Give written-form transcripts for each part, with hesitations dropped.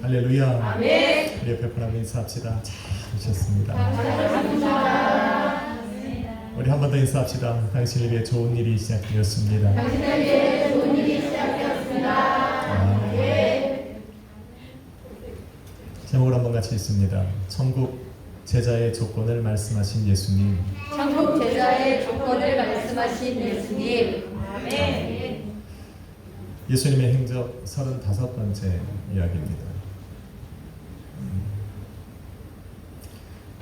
할렐루야. 아멘. 우리 옆에 분하고 인사합시다. 잘 오셨습니다. 감사합니다. 우리 한 번 더 인사합시다. 당신을 위해 좋은 일이 시작되었습니다. 당신을 위해 좋은 일이 시작되었습니다. 네. 제목을 한번 같이 읽습니다. 천국 제자의 조건을 말씀하신 예수님. 천국 제자의 조건을 말씀하신 예수님. 아멘. 예수님의 행적 35번째 이야기입니다.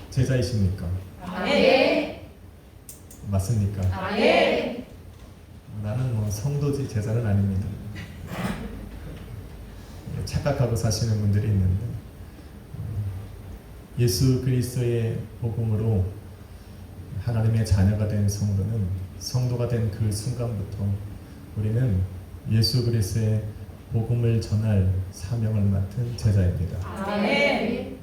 제자이십니까? 아멘. 맞습니까? 아멘. 나는 성도지 제자는 아닙니다. 착각하고 사시는 분들이 있는데 예수 그리스도의 복음으로 하나님의 자녀가 된 성도는 성도가 된 그 순간부터 우리는 예수 그리스도의 복음을 전할 사명을 맡은 제자입니다. 아멘.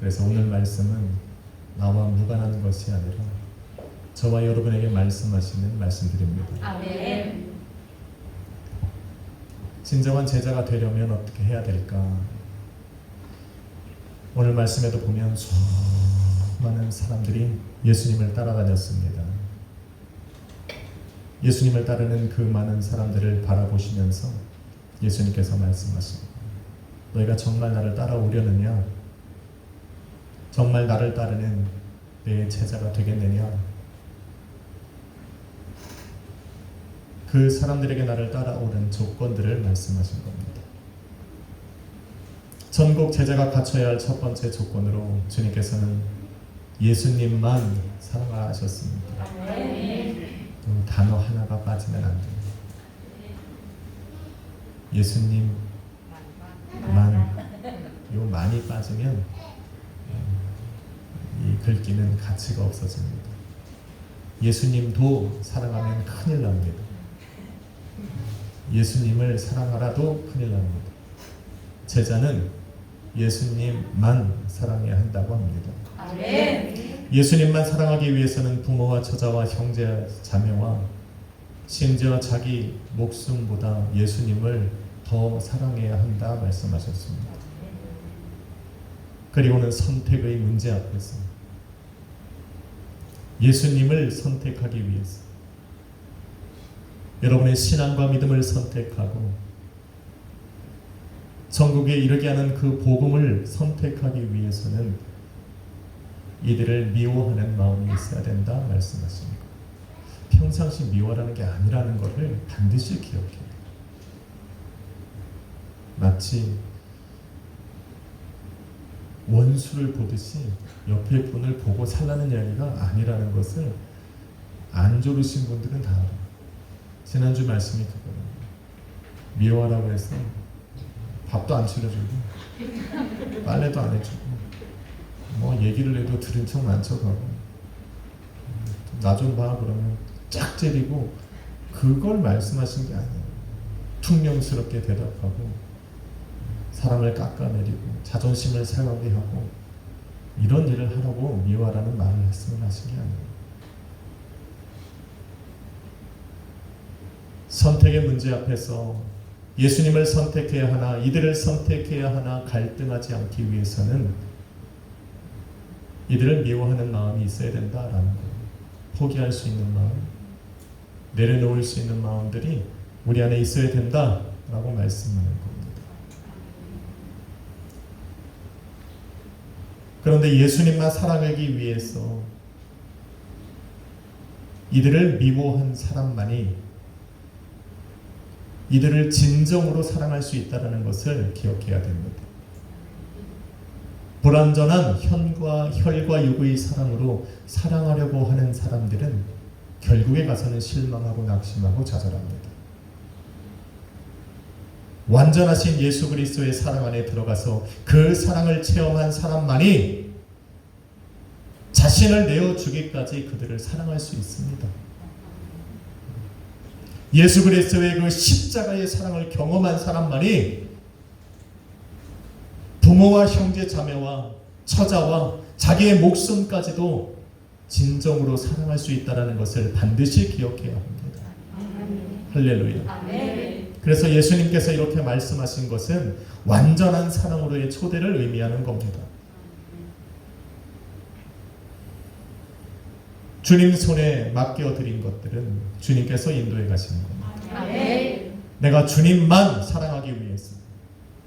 그래서 오늘 말씀은 나와 무관한 것이 아니라 저와 여러분에게 말씀하시는 말씀드립니다. 아멘. 진정한 제자가 되려면 어떻게 해야 될까? 오늘 말씀에도 보면 수많은 사람들이 예수님을 따라다녔습니다. 예수님을 따르는 그 많은 사람들을 바라보시면서 예수님께서 말씀하십니다. 너희가 정말 나를 따라오려느냐? 정말 나를 따르는 내 제자가 되겠느냐? 그 사람들에게 나를 따라오는 조건들을 말씀하신 겁니다. 전국 제자가 갖춰야 할 첫 번째 조건으로 주님께서는 예수님만 사랑하셨습니다. 단어 하나가 빠지면 안 됩니다. 예수님만, 요 많이 빠지면 이 글귀는 가치가 없어집니다. 예수님도 사랑하면 큰일 납니다. 예수님을 사랑하라도 큰일 납니다. 제자는 예수님만 사랑해야 한다고 합니다. 아멘. 예수님만 사랑하기 위해서는 부모와 처자와 형제 자매와 심지어 자기 목숨보다 예수님을 더 사랑해야 한다 말씀하셨습니다. 그리고는 선택의 문제 앞에서 예수님을 선택하기 위해서 여러분의 신앙과 믿음을 선택하고 천국에 이르게 하는 그 복음을 선택하기 위해서는 이들을 미워하는 마음이 있어야 된다 말씀하십니다. 평상시 미워라는 게 아니라는 것을 반드시 기억해요. 마치 원수를 보듯이 옆에 분을 보고 살라는 이야기가 아니라는 것을 안 조르신 분들은 다 알아요. 지난주 말씀이 그거예요. 미워하라고 해서 밥도 안 차려주고 빨래도 안 해주고 얘기를 해도 들은 척 만척하고 나 좀 봐 그러면 쫙 때리고 그걸 말씀하신 게 아니에요. 퉁명스럽게 대답하고 사람을 깎아내리고 자존심을 상하게 하고 이런 일을 하라고 미워하라는 말을 했으면 하신 게 아니에요. 선택의 문제 앞에서 예수님을 선택해야 하나 이들을 선택해야 하나 갈등하지 않기 위해서는 이들을 미워하는 마음이 있어야 된다라는 거예요. 포기할 수 있는 마음, 내려놓을 수 있는 마음들이 우리 안에 있어야 된다라고 말씀하는 겁니다. 그런데 예수님만 사랑하기 위해서 이들을 미워한 사람만이 이들을 진정으로 사랑할 수 있다는 것을 기억해야 됩니다. 불완전한 혈과 육의 사랑으로 사랑하려고 하는 사람들은 결국에 가서는 실망하고 낙심하고 좌절합니다. 완전하신 예수 그리스도의 사랑 안에 들어가서 그 사랑을 체험한 사람만이 자신을 내어주기까지 그들을 사랑할 수 있습니다. 예수 그리스도의 그 십자가의 사랑을 경험한 사람만이 부모와 형제 자매와 처자와 자기의 목숨까지도 진정으로 사랑할 수 있다는 것을 반드시 기억해야 합니다. 할렐루야. 아멘. 그래서 예수님께서 이렇게 말씀하신 것은 완전한 사랑으로의 초대를 의미하는 겁니다. 주님 손에 맡겨드린 것들은 주님께서 인도해 가시는 겁니다. 아멘. 내가 주님만 사랑하기 위해서,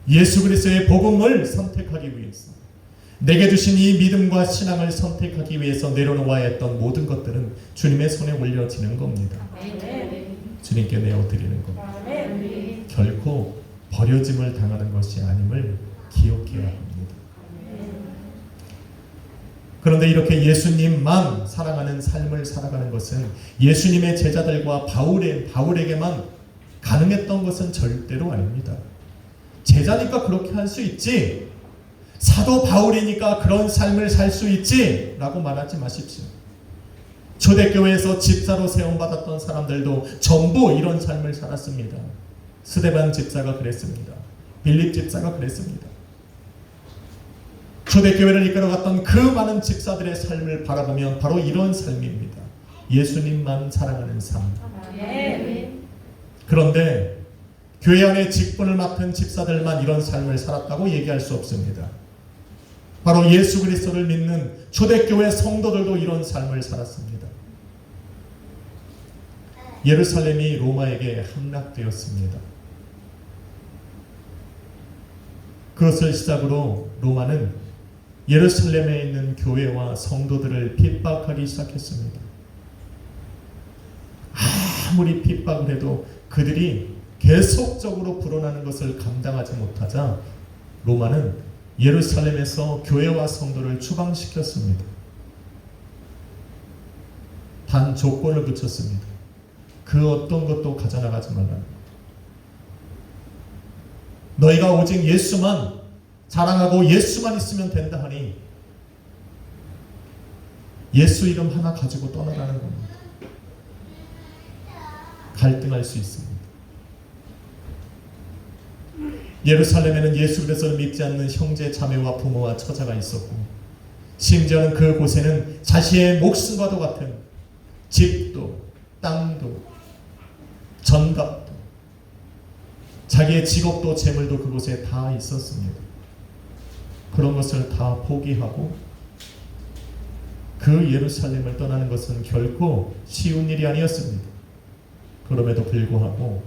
예수 그리스도의 복음을 선택하기 위해서, 내게 주신 이 믿음과 신앙을 선택하기 위해서 내려놓아야 했던 모든 것들은 주님의 손에 올려지는 겁니다. 아멘. 주님께 내어드리는 겁니다. 아멘. 결코 버려짐을 당하는 것이 아님을 기억해야 합니다. 그런데 이렇게 예수님만 사랑하는 삶을 살아가는 것은 예수님의 제자들과 바울에게만 가능했던 것은 절대로 아닙니다. 제자니까 그렇게 할 수 있지, 사도 바울이니까 그런 삶을 살 수 있지 라고 말하지 마십시오. 초대교회에서 집사로 세움받았던 사람들도 전부 이런 삶을 살았습니다. 스데반 집사가 그랬습니다. 빌립 집사가 그랬습니다. 초대교회를 이끌어갔던 그 많은 집사들의 삶을 바라보면 바로 이런 삶입니다. 예수님만 사랑하는 삶. 아멘. 그런데 교회 안에 직분을 맡은 집사들만 이런 삶을 살았다고 얘기할 수 없습니다. 바로 예수 그리스도를 믿는 초대교회 성도들도 이런 삶을 살았습니다. 예루살렘이 로마에게 함락되었습니다. 그것을 시작으로 로마는 예루살렘에 있는 교회와 성도들을 핍박하기 시작했습니다. 아무리 핍박을 해도 그들이 계속적으로 불어나는 것을 감당하지 못하자 로마는 예루살렘에서 교회와 성도를 추방시켰습니다. 단 조건을 붙였습니다. 그 어떤 것도 가져나가지 말라는 것. 너희가 오직 예수만 자랑하고 예수만 있으면 된다 하니 예수 이름 하나 가지고 떠나라는 겁니다. 갈등할 수 있습니다. 예루살렘에는 예수 그리스도를 믿지 않는 형제 자매와 부모와 처자가 있었고, 심지어는 그곳에는 자신의 목숨과도 같은 집도 땅도 전갑도 자기의 직업도 재물도 그곳에 다 있었습니다. 그런 것을 다 포기하고 그 예루살렘을 떠나는 것은 결코 쉬운 일이 아니었습니다. 그럼에도 불구하고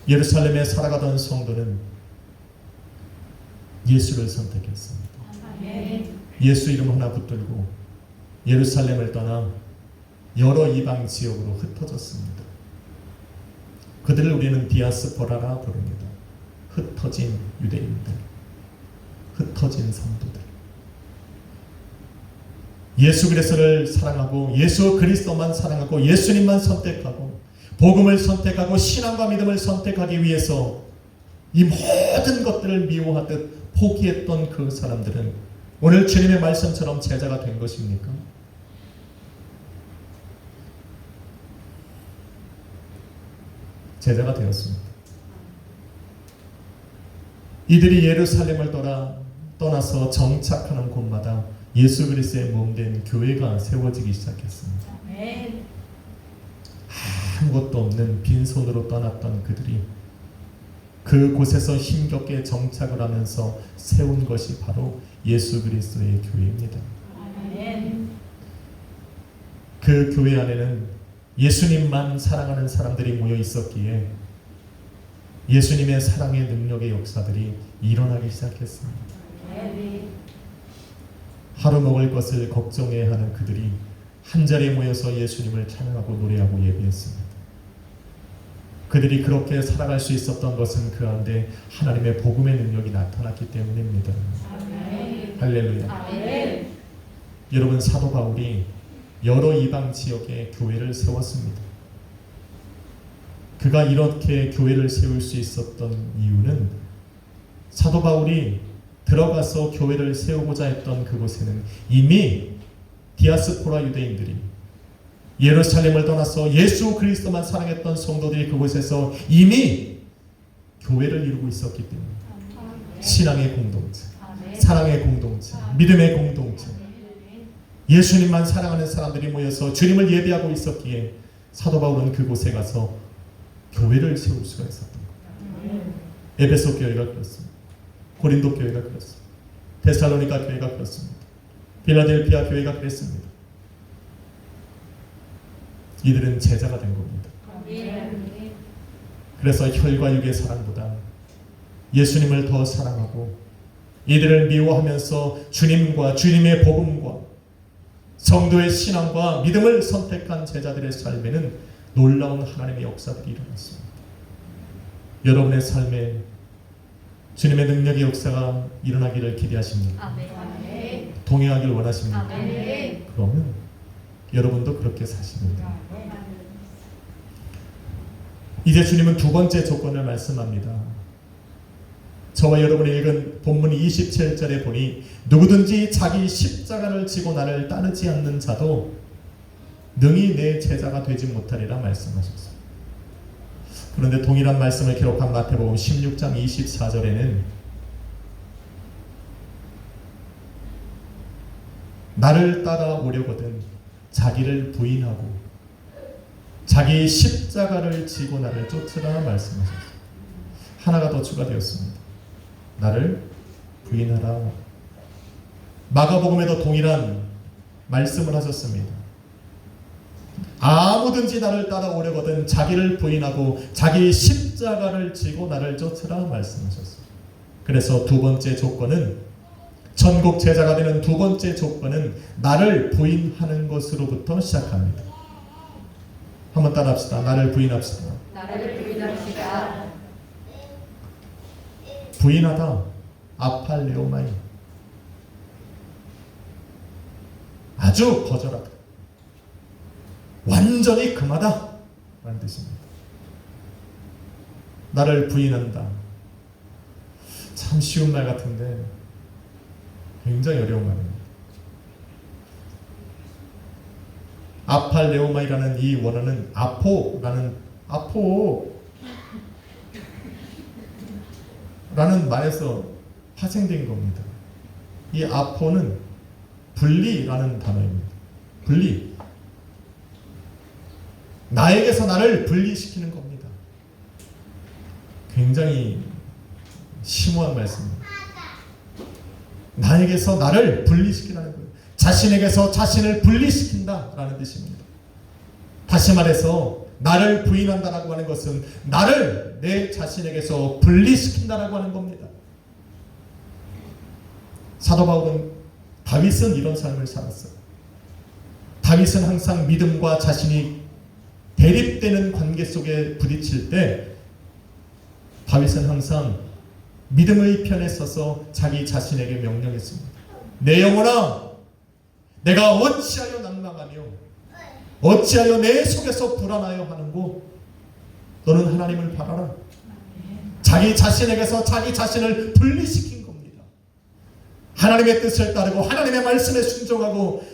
예루살렘에 살아가던 성도는 예수를 선택했습니다. 아멘. 예수 이름 하나 붙들고 예루살렘을 떠나 여러 이방 지역으로 흩어졌습니다. 그들을 우리는 디아스포라라 부릅니다. 흩어진 유대인들, 흩어진 성도들. 예수 그리스도를 사랑하고 예수 그리스도만 사랑하고 예수님만 선택하고 복음을 선택하고 신앙과 믿음을 선택하기 위해서 이 모든 것들을 미워하듯 포기했던 그 사람들은 오늘 주님의 말씀처럼 제자가 된 것입니까? 제자가 되었습니다. 이들이 예루살렘을 떠나서 정착하는 곳마다 예수 그리스도의 몸된 교회가 세워지기 시작했습니다. 아멘. 아무것도 없는 빈손으로 떠났던 그들이 그곳에서 힘겹게 정착을 하면서 세운 것이 바로 예수 그리스도의 교회입니다. 아멘. 그 교회 안에는 예수님만 사랑하는 사람들이 모여 있었기에 예수님의 사랑의 능력의 역사들이 일어나기 시작했습니다. 아멘. 하루 먹을 것을 걱정해야 하는 그들이 한자리에 모여서 예수님을 찬양하고 노래하고 예배했습니다. 그들이 그렇게 살아갈 수 있었던 것은 그 안에 하나님의 복음의 능력이 나타났기 때문입니다. 아멘. 할렐루야. 아멘. 여러분, 사도 바울이 여러 이방 지역에 교회를 세웠습니다. 그가 이렇게 교회를 세울 수 있었던 이유는 사도 바울이 들어가서 교회를 세우고자 했던 그곳에는 이미 디아스포라 유대인들이 예루살렘을 떠나서 예수 그리스도만 사랑했던 성도들이 그곳에서 이미 교회를 이루고 있었기 때문에 신앙의 공동체, 사랑의 공동체, 믿음의 공동체, 예수님만 사랑하는 사람들이 모여서 주님을 예배하고 있었기에 사도 바울은 그곳에 가서 교회를 세울 수가 있었던 거예요. 에베소 교회가 그렇습니다. 고린도 교회가 그렇습니다. 데살로니가 교회가 그렇습니다. 필라델피아 교회가 그랬습니다. 이들은 제자가 된 겁니다. 그래서 혈과 육의 사랑보다 예수님을 더 사랑하고 이들을 미워하면서 주님과 주님의 복음과 성도의 신앙과 믿음을 선택한 제자들의 삶에는 놀라운 하나님의 역사들이 일어났습니다. 여러분의 삶에 주님의 능력의 역사가 일어나기를 기대하십니까? 아멘. 동행하기를 원하십니까? 아멘. 그러면 여러분도 그렇게 사십니다. 이제 주님은 두 번째 조건을 말씀합니다. 저와 여러분이 읽은 본문 27절에 보니 누구든지 자기 십자가를 지고 나를 따르지 않는 자도 능히 내 제자가 되지 못하리라 말씀하셨습니다. 그런데 동일한 말씀을 기록한 마태복음 16장 24절에는 나를 따라오려거든 자기를 부인하고 자기 십자가를 지고 나를 쫓으라 말씀하셨습니다. 하나가 더 추가되었습니다. 나를 부인하라. 마가복음에도 동일한 말씀을 하셨습니다. 아무든지 나를 따라오려거든 자기를 부인하고 자기 십자가를 지고 나를 쫓으라 말씀하셨습니다. 그래서 두 번째 조건은, 천국 제자가 되는 두 번째 조건은 나를 부인하는 것으로부터 시작합니다. 한번 따라합시다. 나를 부인합시다. 나를 부인합시다. 부인하다, 아팔레오마이, 아주 거절하다, 완전히 금하다 라는 뜻입니다. 나를 부인한다, 참 쉬운 말 같은데 굉장히 어려운 말입니다. 아팔레오마이라는 이 원어는 아포라는 말에서 파생된 겁니다. 이 아포는 분리라는 단어입니다. 분리. 나에게서 나를 분리시키는 겁니다. 굉장히 심오한 말씀입니다. 나에게서 나를 분리시키라는 거예요. 자신에게서 자신을 분리시킨다라는 뜻입니다. 다시 말해서 나를 부인한다라고 하는 것은 나를 내 자신에게서 분리시킨다라고 하는 겁니다. 사도 바울은, 다윗은 이런 삶을 살았어요. 다윗은 항상 믿음과 자신이 대립되는 관계 속에 부딪힐 때 다윗은 항상 믿음의 편에 서서 자기 자신에게 명령했습니다. 내 영혼아, 내가 어찌하여 낭망하며 어찌하여 내 속에서 불안하여 하는고 너는 하나님을 바라라. 자기 자신에게서 자기 자신을 분리시킨 겁니다. 하나님의 뜻을 따르고 하나님의 말씀에 순종하고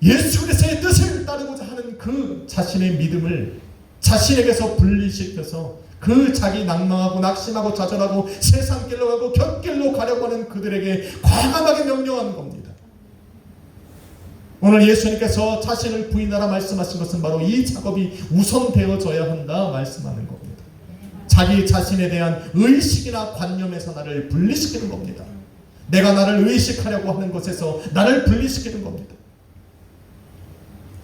예수 그리스도의 뜻을 따르고자 하는 그 자신의 믿음을 자신에게서 분리시켜서 그 자기 낭망하고 낙심하고 좌절하고 세상 길로 가고 곁길로 가려고 하는 그들에게 과감하게 명령하는 겁니다. 오늘 예수님께서 자신을 부인하라 말씀하신 것은 바로 이 작업이 우선되어져야 한다 말씀하는 겁니다. 자기 자신에 대한 의식이나 관념에서 나를 분리시키는 겁니다. 내가 나를 의식하려고 하는 것에서 나를 분리시키는 겁니다.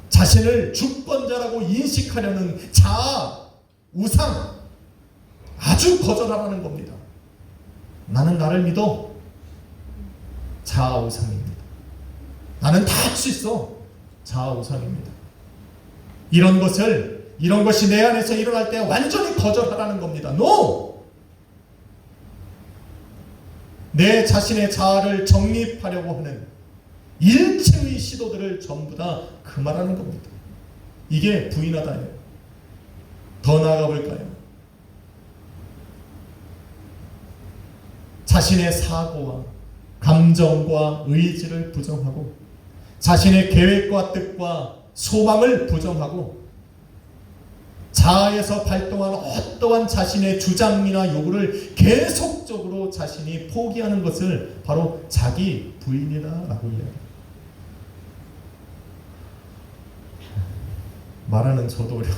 자신을 주권자라고 인식하려는 자아, 우상, 아주 거절하라는 겁니다. 나는 나를 믿어. 자아, 우상입니다. 나는 다 할 수 있어. 자아, 우상입니다. 이런 것이 내 안에서 일어날 때 완전히 거절하라는 겁니다. NO! 내 자신의 자아를 정립하려고 하는 일체의 시도들을 전부 다 금하라는 겁니다. 이게 부인하다예요. 더 나아가 볼까요? 자신의 사고와 감정과 의지를 부정하고 자신의 계획과 뜻과 소망을 부정하고 자아에서 발동하는 어떠한 자신의 주장이나 요구를 계속적으로 자신이 포기하는 것을 바로 자기 부인이라고 이야기합니다. 말하는 저도 어려워.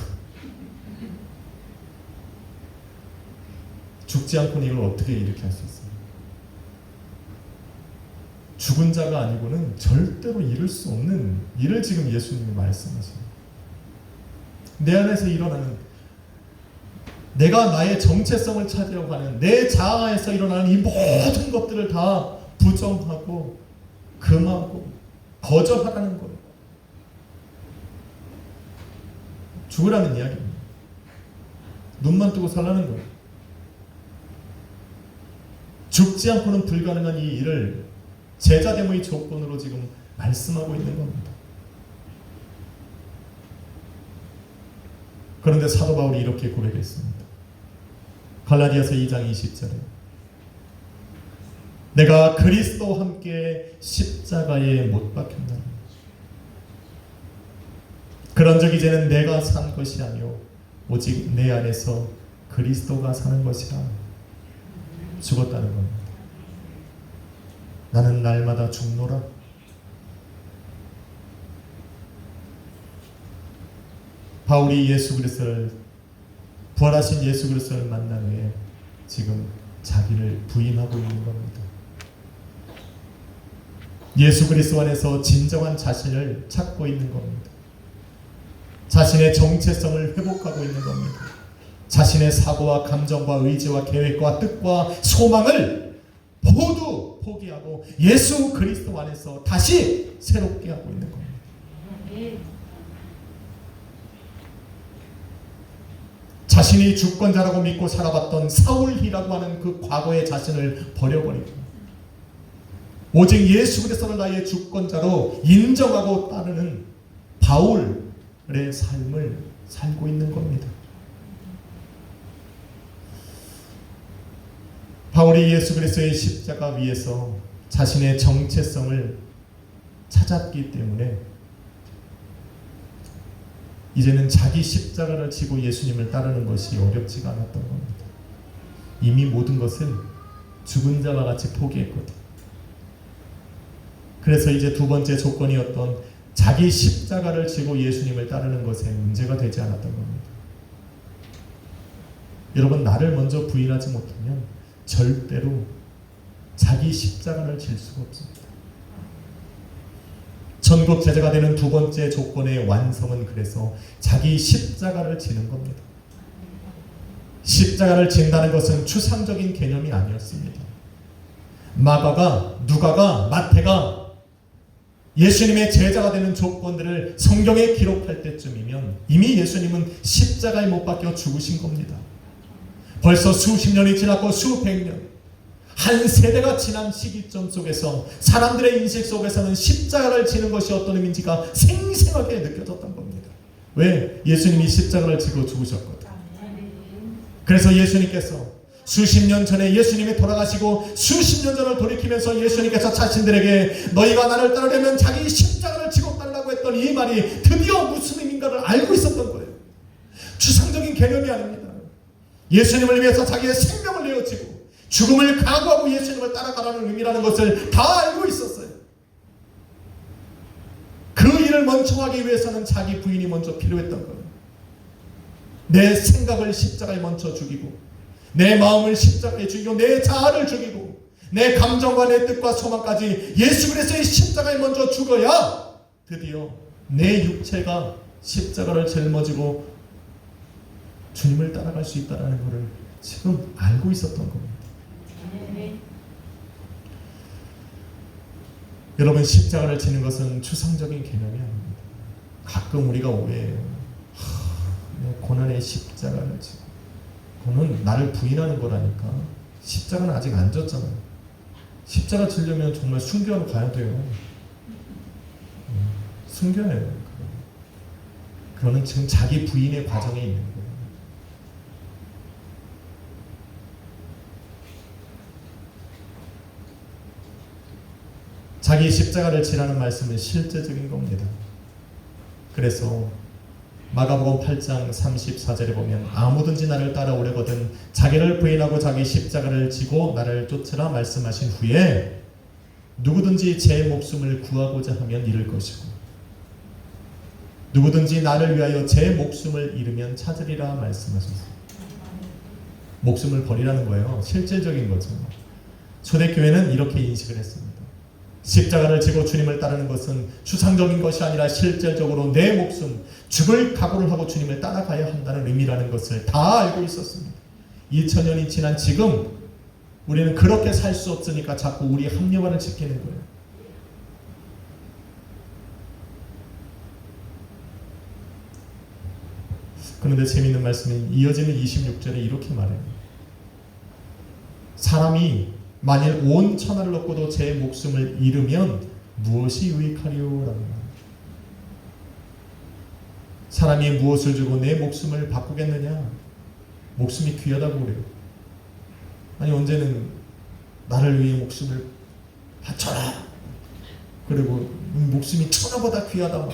죽지 않고는 이걸 어떻게 이렇게 할 수 있어요? 죽은 자가 아니고는 절대로 이룰 수 없는 일을 지금 예수님이 말씀하시는, 내 안에서 일어나는, 내가 나의 정체성을 찾으려고 하는 내 자아에서 일어나는 이 모든 것들을 다 부정하고 금하고 거절하라는 거예요. 죽으라는 이야기입니다. 눈만 뜨고 살라는 거예요. 죽지 않고는 불가능한 이 일을 제자됨의 조건으로 지금 말씀하고 있는 겁니다. 그런데 사도 바울이 이렇게 고백했습니다. 갈라디아서 2장 20절에 내가 그리스도와 함께 십자가에 못 박혔나니 그런즉 이제는 내가 산 것이 아니요 오직 내 안에서 그리스도가 사는 것이라. 죽었다는 겁니다. 나는 날마다 죽노라. 바울이 예수 그리스도를, 부활하신 예수 그리스도를 만난 후에 지금 자기를 부인하고 있는 겁니다. 예수 그리스도 안에서 진정한 자신을 찾고 있는 겁니다. 자신의 정체성을 회복하고 있는 겁니다. 자신의 사고와 감정과 의지와 계획과 뜻과 소망을 모두 포기하고 예수 그리스도 안에서 다시 새롭게 하고 있는 겁니다. 자신이 주권자라고 믿고 살아봤던 사울이라고 하는 그 과거의 자신을 버려버리고 오직 예수 그리스도를 나의 주권자로 인정하고 따르는 바울의 삶을 살고 있는 겁니다. 바울이 예수 그리스도의 십자가 위에서 자신의 정체성을 찾았기 때문에 이제는 자기 십자가를 지고 예수님을 따르는 것이 어렵지가 않았던 겁니다. 이미 모든 것을 죽은 자와 같이 포기했거든요. 그래서 이제 두 번째 조건이었던 자기 십자가를 지고 예수님을 따르는 것에 문제가 되지 않았던 겁니다. 여러분, 나를 먼저 부인하지 못하면 절대로 자기 십자가를 질 수가 없습니다. 전국 제자가 되는 두 번째 조건의 완성은 그래서 자기 십자가를 지는 겁니다. 십자가를 진다는 것은 추상적인 개념이 아니었습니다. 마가가, 누가가, 마태가 예수님의 제자가 되는 조건들을 성경에 기록할 때쯤이면 이미 예수님은 십자가에 못 박혀 죽으신 겁니다. 벌써 수십 년이 지났고 수백 년, 한 세대가 지난 시기점 속에서 사람들의 인식 속에서는 십자가를 지는 것이 어떤 의미인지가 생생하게 느껴졌던 겁니다. 왜? 예수님이 십자가를 지고 죽으셨거든. 그래서 예수님께서 수십 년 전에 예수님이 돌아가시고 수십 년 전을 돌이키면서 예수님께서 자신들에게 너희가 나를 따르려면 자기 십자가를 지고 따르라고 했던 이 말이 드디어 무슨 의미인가를 알고 있었던 거예요. 추상적인 개념이 아닙니다. 예수님을 위해서 자기의 생명을 내어지고 죽음을 각오하고 예수님을 따라가라는 의미라는 것을 다 알고 있었어요. 그 일을 먼저 하기 위해서는 자기 부인이 먼저 필요했던 거예요. 내 생각을 십자가에 먼저 죽이고 내 마음을 십자가에 죽이고 내 자아를 죽이고 내 감정과 내 뜻과 소망까지 예수 그리스도의 십자가에 먼저 죽어야 드디어 내 육체가 십자가를 짊어지고 주님을 따라갈 수 있다는 것을 지금 알고 있었던 겁니다. 여러분, 십자가를 지는 것은 추상적인 개념이 아닙니다. 가끔 우리가 오해해요. 고난의 십자가를 지고, 그거는 나를 부인하는 거라니까. 십자가는 아직 안 졌잖아요. 십자가 지려면 정말 순교하러 가야 돼요. 순교해요. 그거는 지금 자기 부인의 과정에 있는 거예요. 자기 십자가를 지라는 말씀은 실제적인 겁니다. 그래서 마가복음 8장 34절에 보면 아무든지 나를 따라오려거든 자기를 부인하고 자기 십자가를 지고 나를 쫓으라 말씀하신 후에 누구든지 제 목숨을 구하고자 하면 잃을 것이고 누구든지 나를 위하여 제 목숨을 잃으면 찾으리라 말씀하셨습니다. 목숨을 버리라는 거예요. 실질적인 거죠. 초대교회는 이렇게 인식을 했습니다. 십자가를 지고 주님을 따르는 것은 추상적인 것이 아니라 실질적으로 내 목숨, 죽을 각오를 하고 주님을 따라가야 한다는 의미라는 것을 다 알고 있었습니다. 2000년이 지난 지금 우리는 그렇게 살 수 없으니까 자꾸 우리 합리화를 지키는 거예요. 그런데 재미있는 말씀이 이어지는 26절에 이렇게 말해요. 사람이 만일 온 천하를 얻고도 제 목숨을 잃으면 무엇이 유익하리요라는 말이에요. 사람이 무엇을 주고 내 목숨을 바꾸겠느냐? 목숨이 귀하다고 그래요. 아니 언제는 나를 위해 목숨을 바쳐라. 그리고 목숨이 천하보다 귀하다.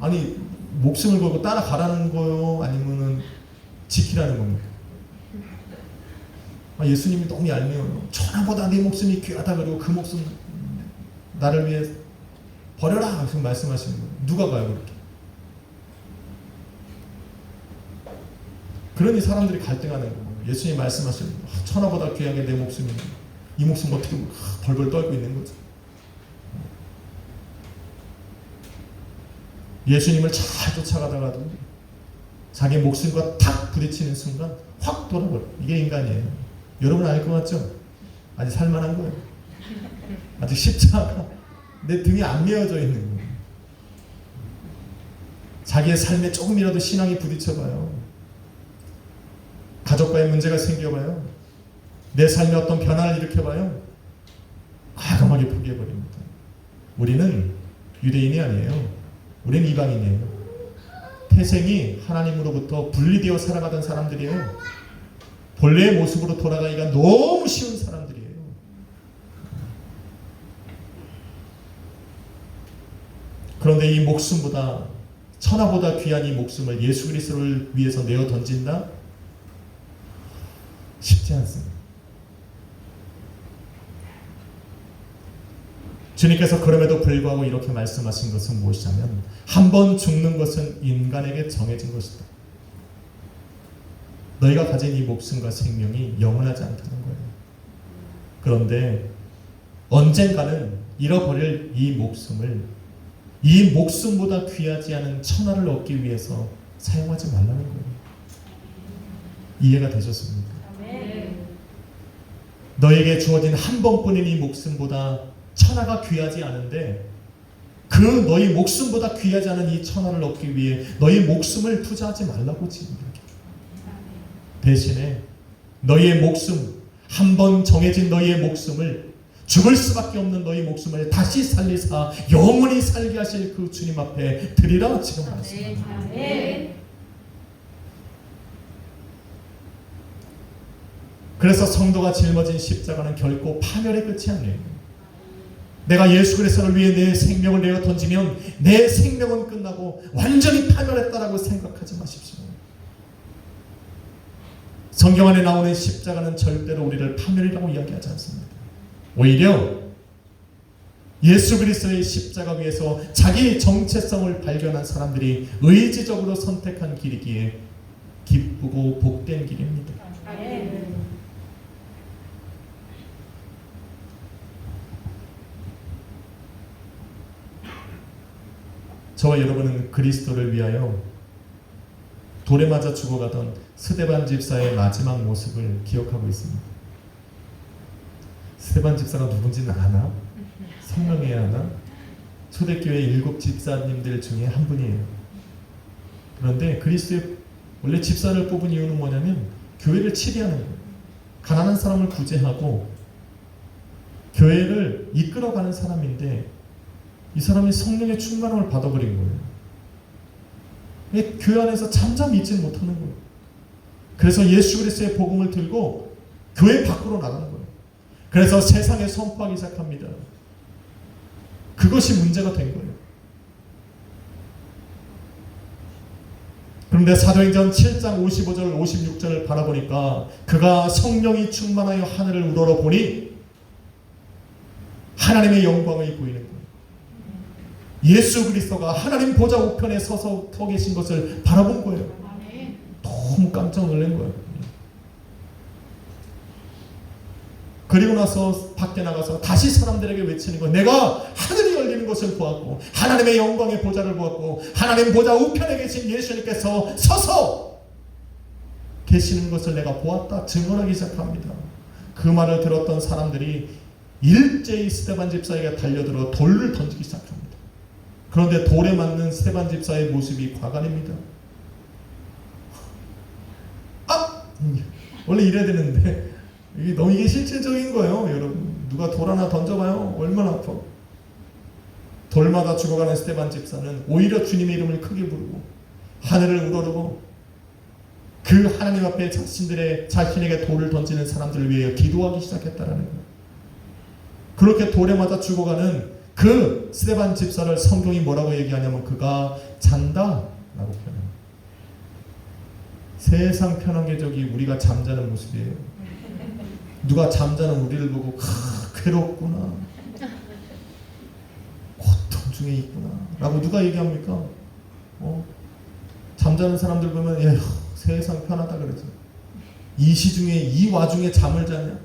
아니 목숨을 걸고 따라가라는 거요? 아니면은 지키라는 겁니까? 예수님이 너무 얄미워요. 천하보다 내 목숨이 귀하다. 그리고 그 목숨 나를 위해 버려라. 지금 말씀하시는 거예요. 누가 가요 그렇게? 그러니 사람들이 갈등하는 거예요. 예수님이 말씀하시는 거예요. 천하보다 귀하게 내 목숨이 이 목숨 어떻게 벌벌 떨고 있는 거죠. 예수님을 잘 쫓아가다가도 자기 목숨과 탁 부딪히는 순간 확 돌아버려요. 이게 인간이에요. 여러분 알 것 같죠? 아직 살만한 거예요. 아직 십자가 내 등에 안 메어져 있는 거예요. 자기의 삶에 조금이라도 신앙이 부딪혀봐요. 가족과의 문제가 생겨봐요. 내 삶에 어떤 변화를 일으켜봐요. 과감하게 포기해버립니다. 우리는 유대인이 아니에요. 우리는 이방인이에요. 태생이 하나님으로부터 분리되어 살아가던 사람들이에요. 본래의 모습으로 돌아가기가 너무 쉬운 사람들이에요. 그런데 이 목숨보다 천하보다 귀한 이 목숨을 예수 그리스도를 위해서 내어 던진다? 쉽지 않습니다. 주님께서 그럼에도 불구하고 이렇게 말씀하신 것은 무엇이냐면 한 번 죽는 것은 인간에게 정해진 것이다. 너희가 가진 이 목숨과 생명이 영원하지 않다는 거예요. 그런데 언젠가는 잃어버릴 이 목숨을 이 목숨보다 귀하지 않은 천하를 얻기 위해서 사용하지 말라는 거예요. 이해가 되셨습니까? 너에게 주어진 한 번뿐인 이 목숨보다 천하가 귀하지 않은데 그 너희 목숨보다 귀하지 않은 이 천하를 얻기 위해 너희 목숨을 투자하지 말라고 지금 이렇게. 대신에 너희의 목숨, 한 번 정해진 너희의 목숨을 죽을 수밖에 없는 너희 목숨을 다시 살리사 영원히 살게 하실 그 주님 앞에 드리라 지금 말씀합니다. 그래서 성도가 짊어진 십자가는 결코 파멸의 끝이 아니에요. 내가 예수 그리스도를 위해 내 생명을 내어 던지면 내 생명은 끝나고 완전히 파멸했다라고 생각하지 마십시오. 성경 안에 나오는 십자가는 절대로 우리를 파멸이라고 이야기하지 않습니다. 오히려 예수 그리스도의 십자가 위에서 자기 정체성을 발견한 사람들이 의지적으로 선택한 길이기에 기쁘고 복된 길입니다. 저와 여러분은 그리스도를 위하여 돌에 맞아 죽어가던 스데반 집사의 마지막 모습을 기억하고 있습니다. 스데반 집사가 누군지는 아나? 설명해야 하나? 초대교회 7 집사님들 중에 한 분이에요. 그런데 그리스도의 원래 집사를 뽑은 이유는 뭐냐면 교회를 치리하는 거예요. 가난한 사람을 구제하고 교회를 이끌어가는 사람인데 이 사람이 성령의 충만함을 받아버린 거예요. 교회 안에서 잠잠 있지 못하는 거예요. 그래서 예수 그리스도의 복음을 들고 교회 밖으로 나가는 거예요. 그래서 세상에 선포하기 시작합니다. 그것이 문제가 된 거예요. 그런데 사도행전 7장 55절 56절을 바라보니까 그가 성령이 충만하여 하늘을 우러러보니 하나님의 영광이 보이는 거예요. 예수 그리스도가 하나님 보좌 우편에 서 계신 것을 바라본 거예요. 너무 깜짝 놀란 거예요. 그리고 나서 밖에 나가서 다시 사람들에게 외치는 거, 내가 하늘이 열리는 것을 보았고 하나님의 영광의 보좌를 보았고 하나님 보좌 우편에 계신 예수님께서 서서 계시는 것을 내가 보았다 증언하기 시작합니다. 그 말을 들었던 사람들이 일제히 스데반 집사에게 달려들어 돌을 던지기 시작합니다. 그런데 돌에 맞는 스데반 집사의 모습이 과간입니다. 원래 이래야 되는데 이게 실질적인 거예요. 여러분, 누가 돌 하나 던져봐요. 얼마나 아파. 돌마다 죽어가는 스데반 집사는 오히려 주님의 이름을 크게 부르고 하늘을 우러르고 그 하나님 앞에 자신에게 돌을 던지는 사람들을 위해 기도하기 시작했다라는 거예요. 그렇게 돌에 맞아 죽어가는 그 스데반 집사를 성경이 뭐라고 얘기하냐면 그가 잔다라고 표현합니다. 세상 편한계적이 우리가 잠자는 모습이에요. 누가 잠자는 우리를 보고 괴롭구나, 고통 중에 있구나 라고 누가 얘기합니까? 잠자는 사람들 보면 세상 편하다 그러죠. 이 시중에 이 와중에 잠을 자냐.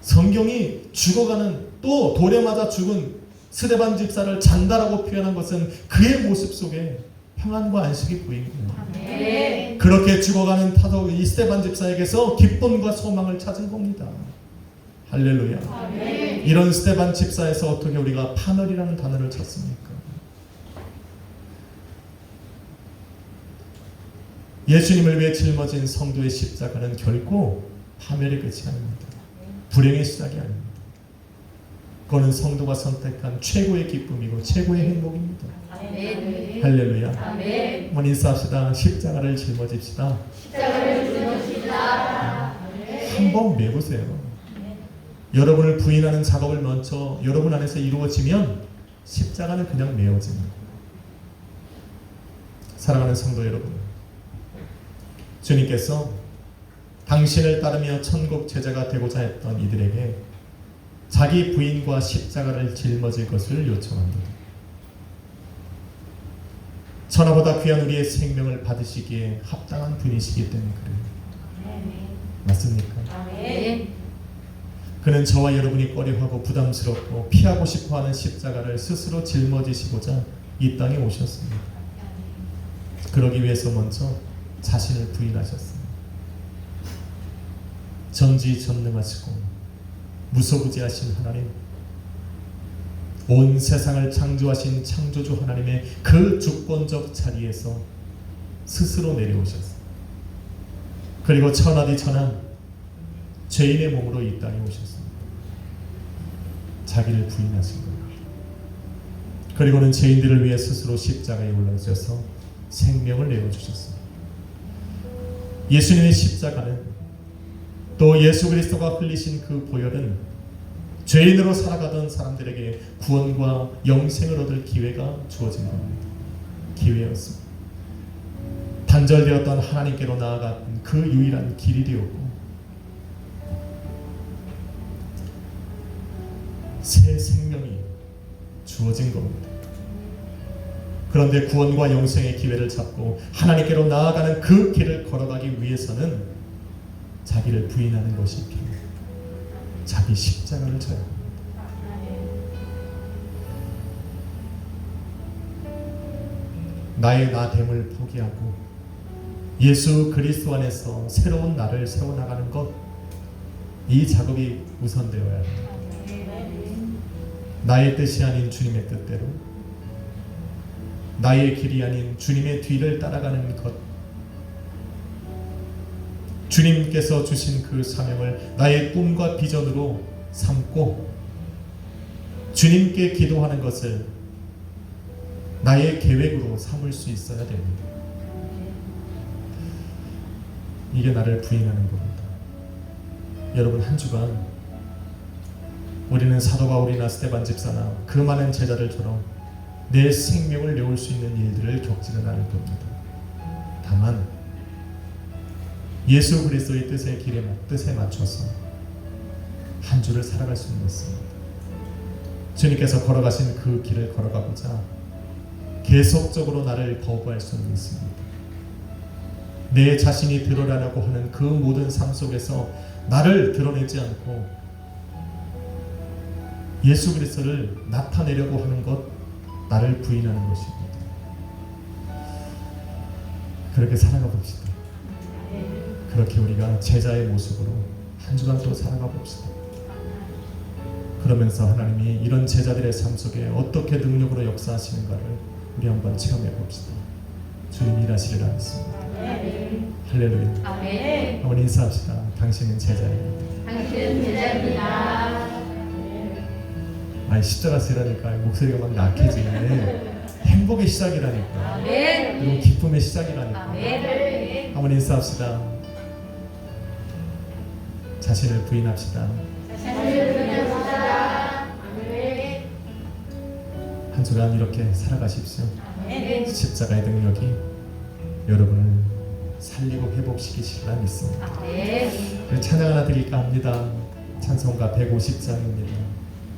성경이 죽어가는 또 돌에 맞아 죽은 스데반 집사를 잔다라고 표현한 것은 그의 모습 속에 평안과 안식이 보인 거예요. 아멘. 그렇게 죽어가는 이 스데반 집사에게서 기쁨과 소망을 찾은 겁니다. 할렐루야. 아멘. 이런 스데반 집사에서 어떻게 우리가 파멸이라는 단어를 찾습니까? 예수님을 위해 짊어진 성도의 십자가는 결코 파멸의 끝이 아닙니다. 불행의 시작이 아닙니다. 그거는 성도가 선택한 최고의 기쁨이고 최고의 행복입니다. 아멘. 할렐루야. 아멘. 한번 인사합시다. 십자가를 짊어집시다. 십자가를 짊어집시다. 한번 매보세요. 여러분을 부인하는 작업을 먼저 여러분 안에서 이루어지면 십자가는 그냥 메어지는 거예요. 사랑하는 성도 여러분, 주님께서 당신을 따르며 천국 제자가 되고자 했던 이들에게 자기 부인과 십자가를 짊어질 것을 요청합니다. 천하보다 귀한 우리의 생명을 받으시기에 합당한 분이시기 때문에 그래요. 맞습니까? 아멘. 그는 저와 여러분이 꺼려하고 부담스럽고 피하고 싶어하는 십자가를 스스로 짊어지시고자 이 땅에 오셨습니다. 그러기 위해서 먼저 자신을 부인하셨습니다. 전지전능하시고 무소부지하신 하나님, 온 세상을 창조하신 창조주 하나님의 그 주권적 자리에서 스스로 내려오셨습니다. 그리고 천하디 천한 죄인의 몸으로 이 땅에 오셨습니다. 자기를 부인하신 겁니다. 그리고는 죄인들을 위해 스스로 십자가에 올라오셔서 생명을 내어주셨습니다. 예수님의 십자가는 또 예수 그리스도가 흘리신 그 보혈은 죄인으로 살아가던 사람들에게 구원과 영생을 얻을 기회가 주어진 겁니다. 기회였습니다. 단절되었던 하나님께로 나아간 그 유일한 길이 되었고 새 생명이 주어진 겁니다. 그런데 구원과 영생의 기회를 잡고 하나님께로 나아가는 그 길을 걸어가기 위해서는 자기를 부인하는 것이 필요해요. 자기 십자가를 져야 합니다. 나의 나됨을 포기하고 예수 그리스도 안에서 새로운 나를 세워나가는 것, 이 작업이 우선되어야 합니다. 나의 뜻이 아닌 주님의 뜻대로, 나의 길이 아닌 주님의 뒤를 따라가는 것, 주님께서 주신 그 사명을 나의 꿈과 비전으로 삼고 주님께 기도하는 것을 나의 계획으로 삼을 수 있어야 됩니다. 이게 나를 부인하는 겁니다. 여러분, 한 주간 우리는 사도 바울이나 스데반 집사나 그 많은 제자들처럼 내 생명을 내올 수 있는 일들을 겪지는 않을 겁니다. 다만 예수 그리스도의 뜻에 맞춰서 한 주를 살아갈 수는 있습니다. 주님께서 걸어가신 그 길을 걸어가고자 계속적으로 나를 거부할 수는 있습니다. 내 자신이 드러나려고 하는 그 모든 삶 속에서 나를 드러내지 않고 예수 그리스도를 나타내려고 하는 것, 나를 부인하는 것입니다. 그렇게 살아가 봅시다. 그렇게 우리가 제자의 모습으로 한 주간 또 살아가 봅시다. 그러면서 하나님이 이런 제자들의 삶 속에 어떻게 능력으로 역사하시는가를 우리 한번 체험해 봅시다. 주님 일하시리라 믿습니다. 할렐루야. 아멘. 한번 인사합시다. 당신은 제자입니다. 당신은 제자입니다. 아니 십자가 쓰라니까 목소리가 막 약해지네. 행복의 시작이라니까. 아멘. 그리고 기쁨의 시작이라니까. 아멘. 한번 인사합시다. 자신을 부인합시다. 자신을 부인합시다. 아멘. 한 주간 이렇게 살아가십시오. 아멘. 십자가의 능력이 여러분을 살리고 회복시키시리라 믿습니다. 아멘. 우리 찬양 하나 드릴까 합니다. 찬송가 150장입니다.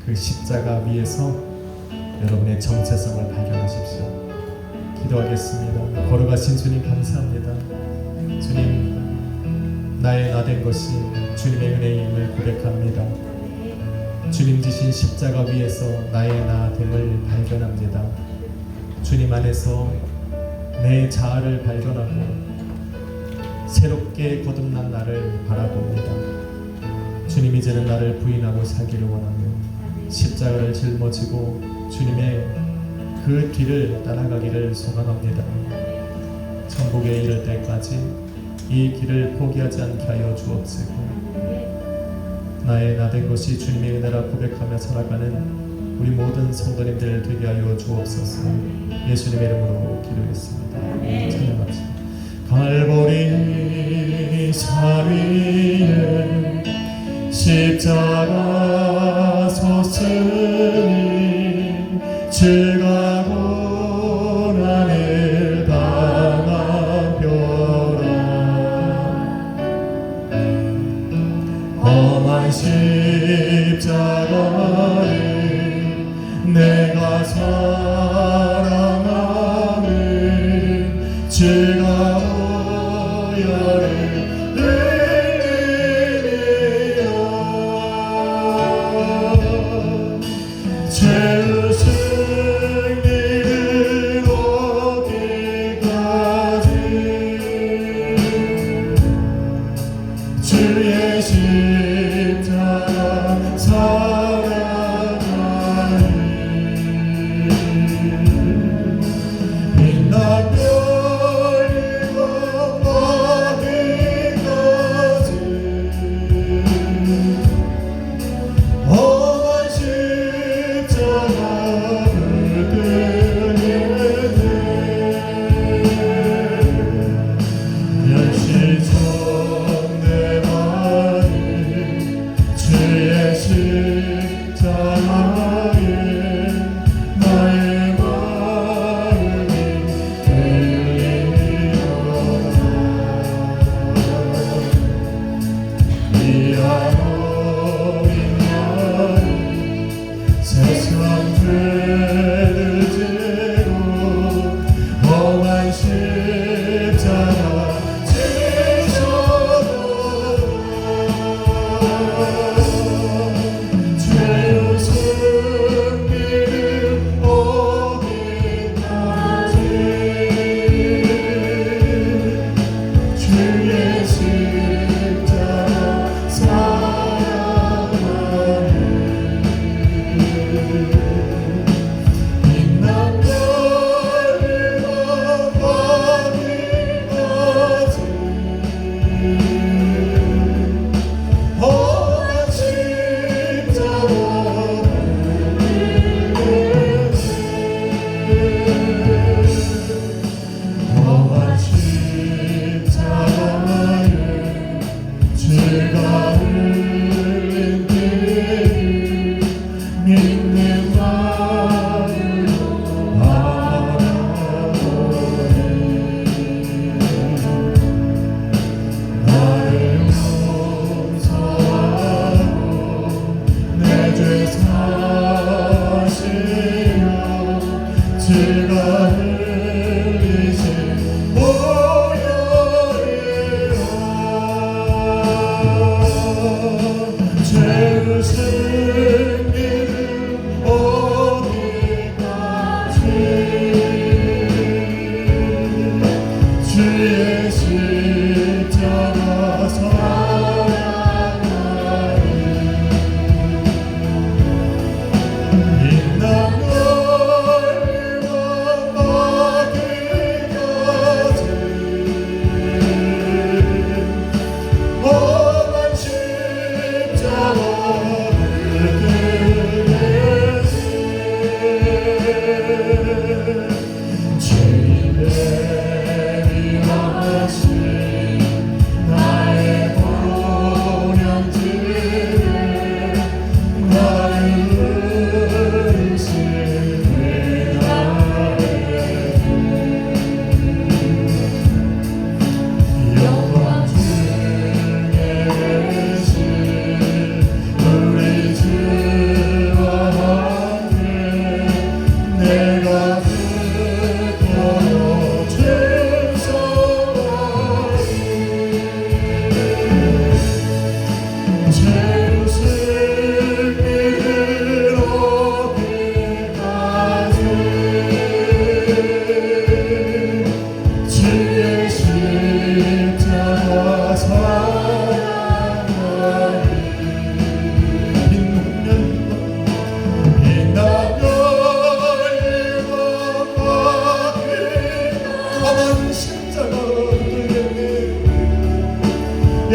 그 십자가 위에서 여러분의 정체성을 발견하십시오. 기도하겠습니다. 걸어가신 주님 감사합니다. 주님, 나의 나 된 것이 주님의 은혜임을 고백합니다. 주님 지신 십자가 위에서 나의 나 됨을 발견합니다. 주님 안에서 내 자아를 발견하고 새롭게 거듭난 나를 바라봅니다. 주님, 이제는 나를 부인하고 살기를 원하며 십자가를 짊어지고 주님의 그 뒤를 따라가기를 소망합니다. 천국에 이를 때까지 이 길을 포기하지 않게 하여 주옵시고, 나의 나 된 것이 주님의 은혜라 고백하며 살아가는 우리 모든 성도님들 되게 하여 주옵소서. 예수님의 이름으로 기도했습니다. 찬양합시다. 갈보리 산 위에 십자가 섰으니 주가 고난을 당한 뼈라. 험한 십자가를 내가 사랑하는 주가 보혈을 죄의 승리를 얻기까지 주의 십자가 살아가니 빛난 별이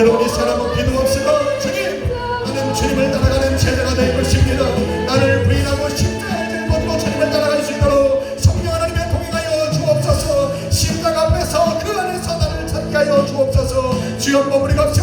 여러분이 사랑하고 기도 없이도 주님, 나는 주님을 따라가는 제자가 될 것입니다. 나를 부인하고 십자가에 짊어지고 주님을 따라갈 수 있도록 성령 하나님의 동행하여 주옵소서. 십자가 앞에서 그 안에서 나를 찾게 하여 주옵소서. 주여 머무리가 없이